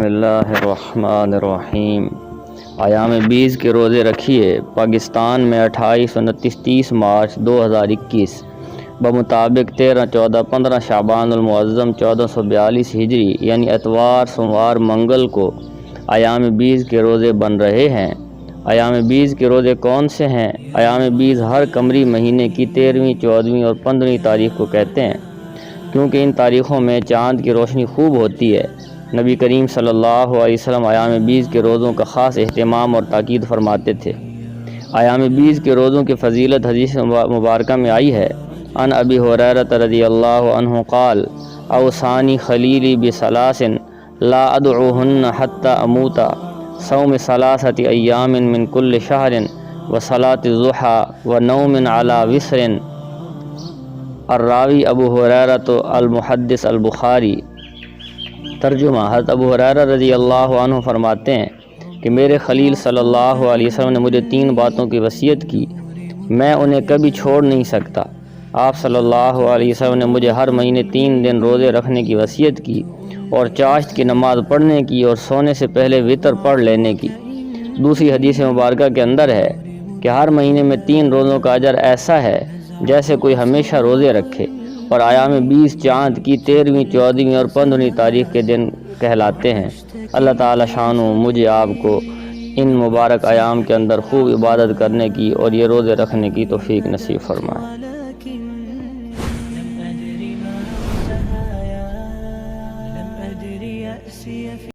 اللہ الرحمن الرحیم۔ ایام بیس کے روزے رکھیے۔ پاکستان میں 28، 29، 30 مارچ 2021 بمطابق 13، 14، 15 شعبان المعظم 1442 ہجری یعنی اتوار، سوموار، منگل کو ایام بیس کے روزے بن رہے ہیں۔ ایام بیس کے روزے کون سے ہیں؟ ایام بیس ہر قمری مہینے کی 13ویں، 14ویں اور 15ویں تاریخ کو کہتے ہیں، کیونکہ ان تاریخوں میں چاند کی روشنی خوب ہوتی ہے۔ نبی کریم صلی اللہ علیہ وسلم ایام بیس کے روزوں کا خاص اہتمام اور تاکید فرماتے تھے۔ ایام بیس کے روزوں کی فضیلت حدیث مبارکہ میں آئی ہے۔ عن ابی ہریرہ رضی اللہ عنہ قال اوصانی خلیلی بثلاث لا ادعوہن حتی اموت، صوم ثلاثۃ ایام من کل شہر وصلاۃ الضحیٰ ونوم علی وسر۔ الراوی ابو ہریرہ المحدث البخاری۔ ترجمہ: حضرت ابو ہریرہ رضی اللہ عنہ فرماتے ہیں کہ میرے خلیل صلی اللہ علیہ وسلم نے مجھے 3 باتوں کی وصیت کی، میں انہیں کبھی چھوڑ نہیں سکتا۔ آپ صلی اللہ علیہ وسلم نے مجھے ہر مہینے 3 دن روزے رکھنے کی وصیت کی اور چاشت کی نماز پڑھنے کی اور سونے سے پہلے وتر پڑھ لینے کی۔ دوسری حدیث مبارکہ کے اندر ہے کہ ہر مہینے میں 3 روزوں کا اجر ایسا ہے جیسے کوئی ہمیشہ روزے رکھے، اور ایام بیس چاند کی 13ویں، 14ویں اور 15ویں تاریخ کے دن کہلاتے ہیں۔ اللہ تعالی شانو مجھے آپ کو ان مبارک ایام کے اندر خوب عبادت کرنے کی اور یہ روزے رکھنے کی توفیق نصیب فرمائے۔